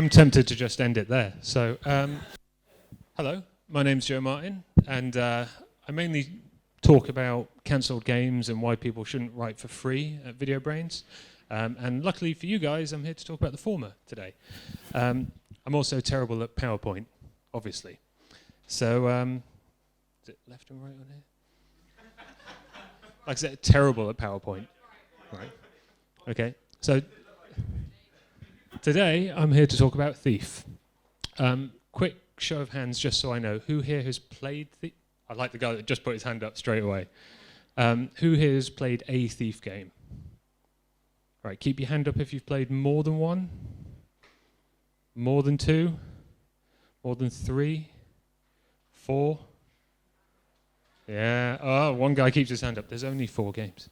I'm tempted to just end it there. So, hello, my name's Joe Martin, and I mainly talk about cancelled games and why people shouldn't write for free at VideoBrains. And luckily for you guys, I'm here to talk about the former today. I'm also terrible at PowerPoint, obviously. So, is it left and right on here? Like I said, terrible at PowerPoint. Right. Okay. So today I'm here to talk about Thief. Quick show of hands, just so I know, who here has played Thief? I like the guy that just put his hand up straight away. Who here has played a Thief game? Right, keep your hand up if you've played more than one, more than two, more than three, four. Yeah, oh, one guy keeps his hand up. There's only 4 games.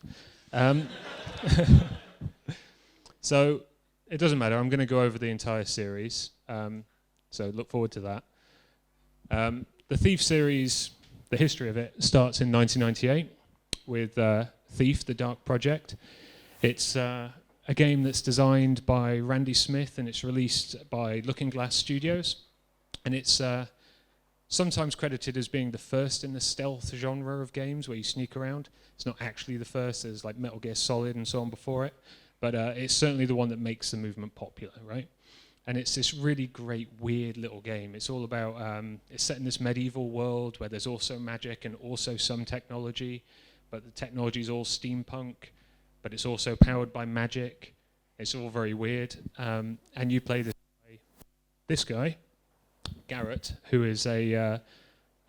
So it doesn't matter. I'm going to go over the entire series. So look forward to that. The Thief series, the history of it, starts in 1998 with Thief, the Dark Project. It's a game that's designed by Randy Smith, and it's released by Looking Glass Studios. And it's sometimes credited as being the first in the stealth genre of games where you sneak around. It's not actually the first. There's like Metal Gear Solid and so on before it. But it's certainly the one that makes the movement popular, right? And it's this really great, weird little game. It's all about, it's set in this medieval world where there's also magic and also some technology, but the technology is all steampunk, but it's also powered by magic. It's all very weird. And you play this guy, Garrett, who is a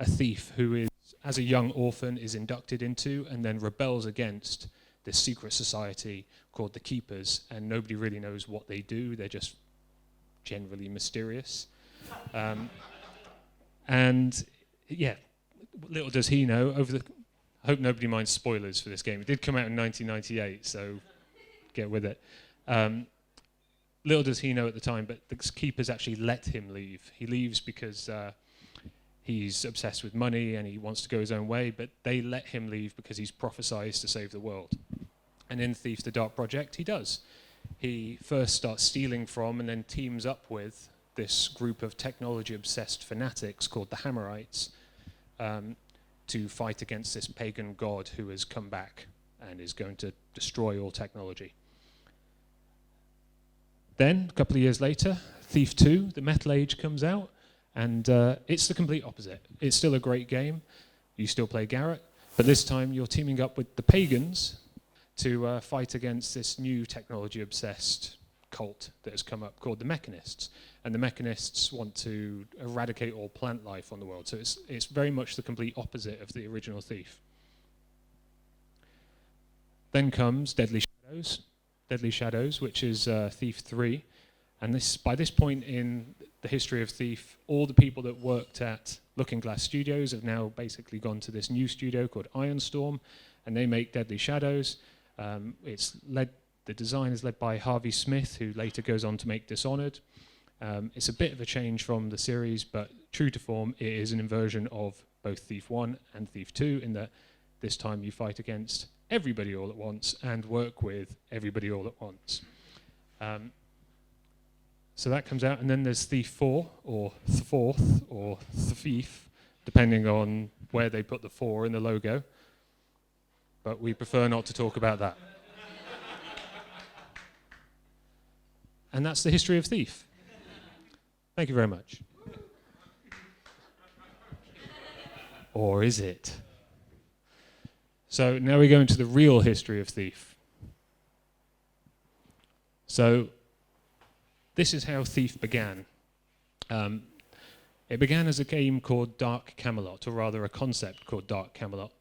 thief who is, as a young orphan, is inducted into and then rebels against this secret society called the Keepers, and nobody really knows what they do. They're just generally mysterious. And yeah, little does he know, I hope nobody minds spoilers for this game. It did come out in 1998, so get with it. Little does he know at the time, but the Keepers actually let him leave. He leaves because he's obsessed with money and he wants to go his own way, but they let him leave because he's prophesized to save the world. And in Thief, the Dark Project, he does. He first starts stealing from and then teams up with this group of technology-obsessed fanatics called the Hammerites to fight against this pagan god who has come back and is going to destroy all technology. Then, a couple of years later, Thief 2, the Metal Age, comes out, and it's the complete opposite. It's still a great game. You still play Garrett, but this time you're teaming up with the pagans to fight against this new technology-obsessed cult that has come up called the Mechanists. And the Mechanists want to eradicate all plant life on the world. So it's very much the complete opposite of the original Thief. Then comes Deadly Shadows, which is Thief 3. And by this point in the history of Thief, all the people that worked at Looking Glass Studios have now basically gone to this new studio called Ironstorm, and they make Deadly Shadows. The design is led by Harvey Smith, who later goes on to make Dishonored. It's a bit of a change from the series, but true to form, it is an inversion of both Thief 1 and Thief 2, in that this time you fight against everybody all at once and work with everybody all at once. So that comes out, and then there's Thief 4, or Fourth, or Thief, depending on where they put the 4 in the logo. But we prefer not to talk about that. And that's the history of Thief. Thank you very much. Or is it? So now we go into the real history of Thief. So this is how Thief began. It began as a game called Dark Camelot, or rather a concept called Dark Camelot,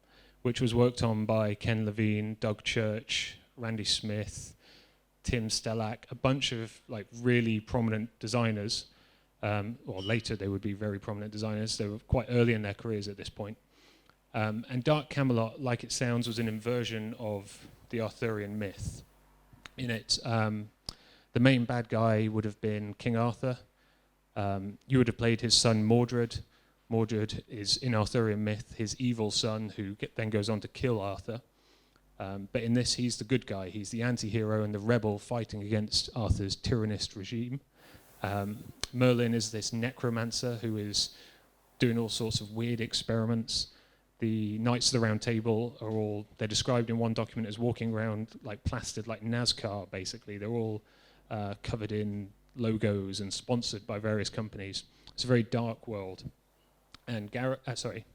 which was worked on by Ken Levine, Doug Church, Randy Smith, Tim Stellak, a bunch of like really prominent designers, or later they would be very prominent designers. They were quite early in their careers at this point. And Dark Camelot, like it sounds, was an inversion of the Arthurian myth. In it, the main bad guy would have been King Arthur. You would have played his son Mordred. Mordred is, in Arthurian myth, his evil son who then goes on to kill Arthur. But in this, he's the good guy. He's the anti-hero and the rebel fighting against Arthur's tyrannist regime. Merlin is this necromancer who is doing all sorts of weird experiments. The Knights of the Round Table are all, they're described in one document as walking around like plastered like NASCAR, basically. They're all covered in logos and sponsored by various companies. It's a very dark world. And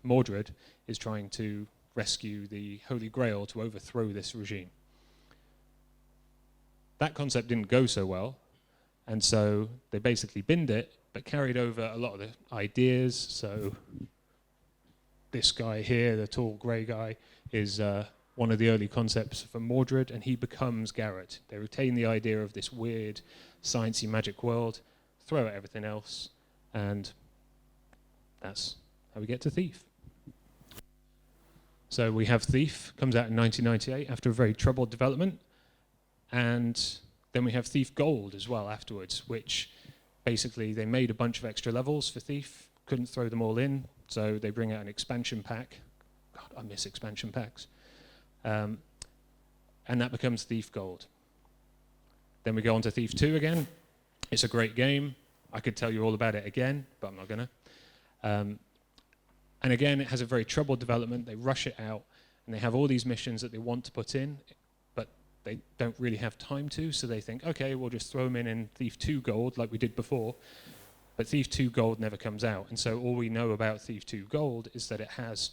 Mordred is trying to rescue the Holy Grail to overthrow this regime. That concept didn't go so well, and so they basically binned it, but carried over a lot of the ideas. So this guy here, the tall grey guy, is one of the early concepts for Mordred, and he becomes Garrett. They retain the idea of this weird, sciencey magic world, throw out everything else, and that's how we get to Thief. So we have Thief, comes out in 1998 after a very troubled development, and then we have Thief Gold as well afterwards, which basically they made a bunch of extra levels for Thief, couldn't throw them all in, so they bring out an expansion pack. God, I miss expansion packs. And that becomes Thief Gold. Then we go on to Thief 2 again. It's a great game. I could tell you all about it again, but I'm not going to. And again, it has a very troubled development. They rush it out, and they have all these missions that they want to put in, but they don't really have time to, so they think, okay, we'll just throw them in Thief 2 Gold like we did before. But Thief 2 Gold never comes out, and so all we know about Thief 2 Gold is that it has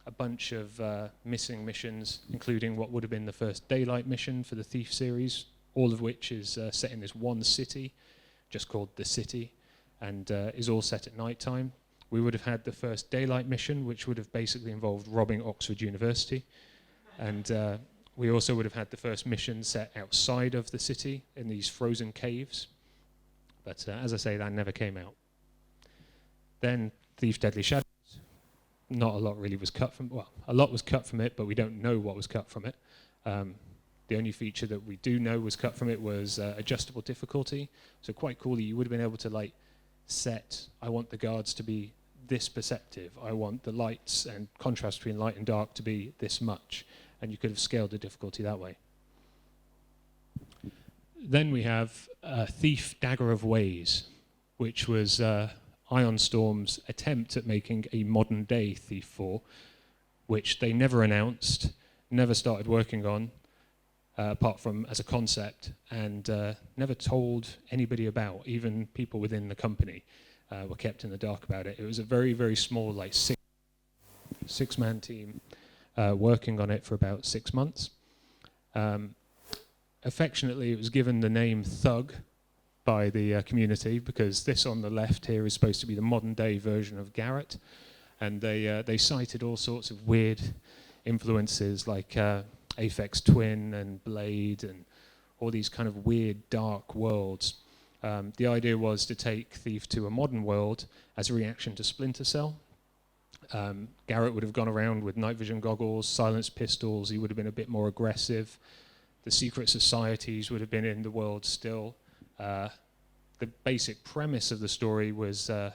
a bunch of missing missions, including what would have been the first Daylight mission for the Thief series, all of which is set in this one city, just called The City, and is all set at night time. We would have had the first Daylight mission, which would have basically involved robbing Oxford University. And we also would have had the first mission set outside of the city in these frozen caves. But as I say, that never came out. Then Thief Deadly Shadows. Not a lot really was cut from, well, a lot was cut from it, but we don't know what was cut from it. The only feature that we do know was cut from it was adjustable difficulty. So quite cool that you would have been able to like set, I want the guards to be this perceptive, I want the lights and contrast between light and dark to be this much, and you could have scaled the difficulty that way. Then we have Thief Dagger of Ways, which was Ion Storm's attempt at making a modern day Thief 4, which they never announced, never started working on, apart from as a concept, and never told anybody about. Even people within the company were kept in the dark about it. It was a very, very small, like six-man team working on it for about 6 months. Affectionately, it was given the name Thug by the community, because this on the left here is supposed to be the modern day version of Garrett, and they cited all sorts of weird influences like Aphex Twin and Blade and all these kind of weird dark worlds. The idea was to take Thief to a modern world as a reaction to Splinter Cell. Garrett would have gone around with night vision goggles, silenced pistols, he would have been a bit more aggressive. The secret societies would have been in the world still. The basic premise of the story was to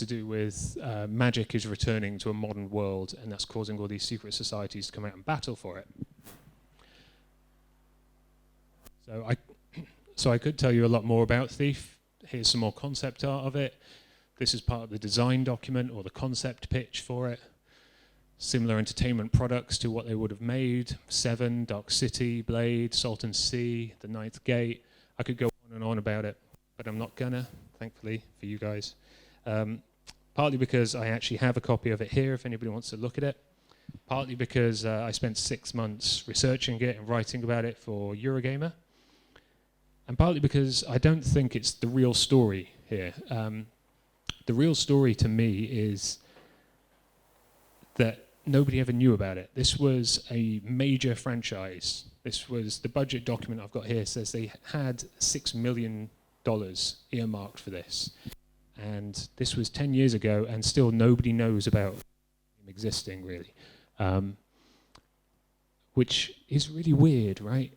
do with magic is returning to a modern world, and that's causing all these secret societies to come out and battle for it. So I could tell you a lot more about Thief. Here's some more concept art of it. This is part of the design document or the concept pitch for it. Similar entertainment products to what they would have made: Seven, Dark City, Blade, Salton Sea, The Ninth Gate. I could go on and on about it, but I'm not gonna, thankfully, for you guys. Partly because I actually have a copy of it here if anybody wants to look at it. Partly because I spent 6 months researching it and writing about it for Eurogamer. And partly because I don't think it's the real story here. The real story to me is that nobody ever knew about it. This was a major franchise. This was, the budget document I've got here says they had $6 million earmarked for this. And this was 10 years ago, and still nobody knows about him existing, really. Which is really weird, right?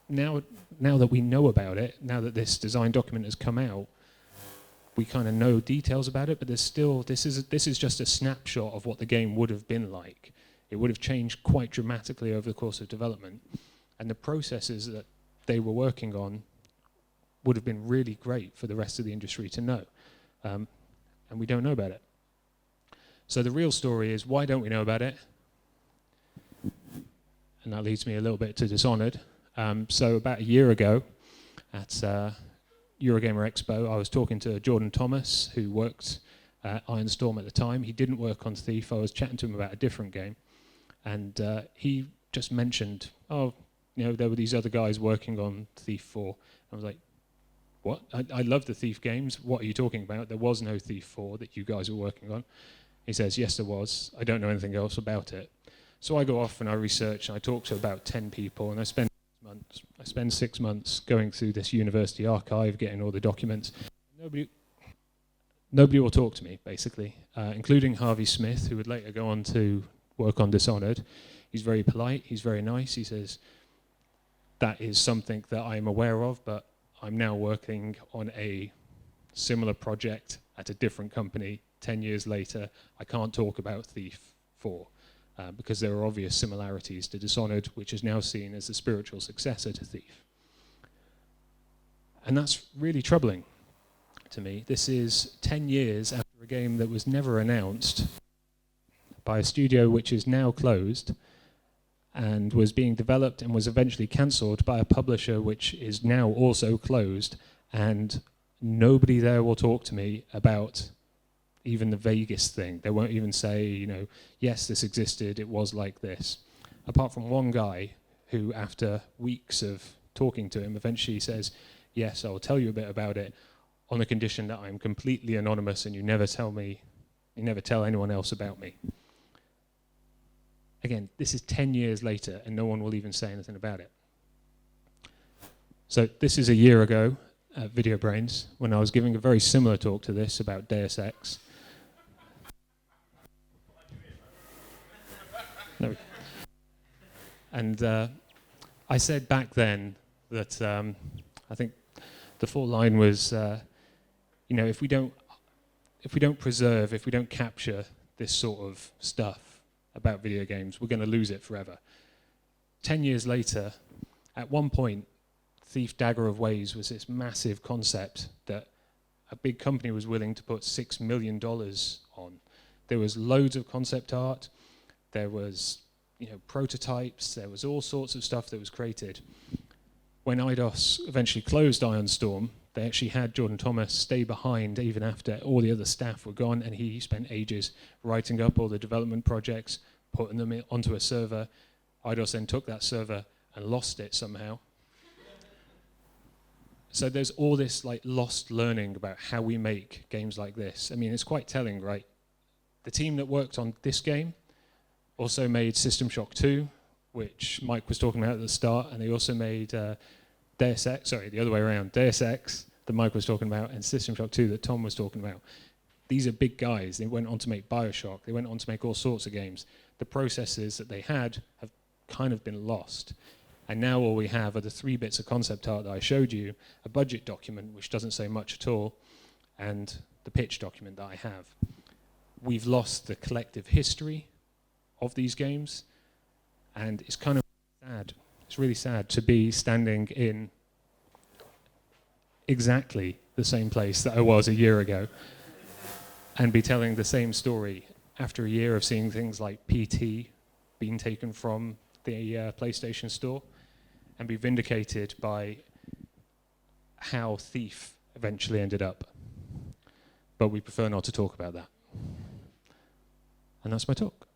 Now that we know about it, now that this design document has come out, we kind of know details about it, but there's still, this is just a snapshot of what the game would have been like. It would have changed quite dramatically over the course of development. And the processes that they were working on would have been really great for the rest of the industry to know. And we don't know about it. So the real story is, why don't we know about it? And that leads me a little bit to Dishonored. So about a year ago at Eurogamer Expo, I was talking to Jordan Thomas, who worked at Ironstorm at the time. He didn't work on Thief. I was chatting to him about a different game. And he just mentioned, oh, you know, there were these other guys working on Thief 4. I was like, what? I love the Thief games. What are you talking about? There was no Thief 4 that you guys were working on. He says, yes, there was. I don't know anything else about it. So I go off and I research and I talk to about 10 people, and I spend 6 months going through this university archive, getting all the documents. Nobody will talk to me, basically, including Harvey Smith, who would later go on to work on Dishonored. He's very polite, he's very nice. He says, that is something that I'm aware of, but I'm now working on a similar project at a different company 10 years later. I can't talk about Thief 4 because there are obvious similarities to Dishonored, which is now seen as the spiritual successor to Thief. And that's really troubling to me. This is 10 years after a game that was never announced by a studio which is now closed and was being developed and was eventually cancelled by a publisher which is now also closed, and nobody there will talk to me about even the vaguest thing. They won't even say, you know, yes, this existed, it was like this. Apart from one guy who, after weeks of talking to him, eventually says, yes, I'll tell you a bit about it on the condition that I'm completely anonymous and you never tell anyone else about me. Again, this is 10 years later and no one will even say anything about it. So this is a year ago at VideoBrains, when I was giving a very similar talk to this about Deus Ex. No. And I said back then that I think the full line was, you know, if we don't preserve, if we don't capture this sort of stuff about video games, we're going to lose it forever. 10 years later, at one point, Thief Dagger of Ways was this massive concept that a big company was willing to put $6 million on. There was loads of concept art, there was, you know, prototypes, there was all sorts of stuff that was created. When Eidos eventually closed Ironstorm, they actually had Jordan Thomas stay behind even after all the other staff were gone, and he spent ages writing up all the development projects, putting them onto a server. Eidos then took that server and lost it somehow. So there's all this like lost learning about how we make games like this. I mean, it's quite telling, right? The team that worked on this game also made System Shock 2, which Mike was talking about at the start, and they also made Deus Ex, sorry, the other way around, Deus Ex that Mike was talking about, and System Shock 2 that Tom was talking about. These are big guys. They went on to make BioShock. They went on to make all sorts of games. The processes that they had have kind of been lost. And now all we have are the 3 bits of concept art that I showed you, a budget document, which doesn't say much at all, and the pitch document that I have. We've lost the collective history of these games, and it's kind of sad. It's really sad to be standing in exactly the same place that I was a year ago and be telling the same story after a year of seeing things like PT being taken from the PlayStation Store, and be vindicated by how Thief eventually ended up. But we prefer not to talk about that. And that's my talk.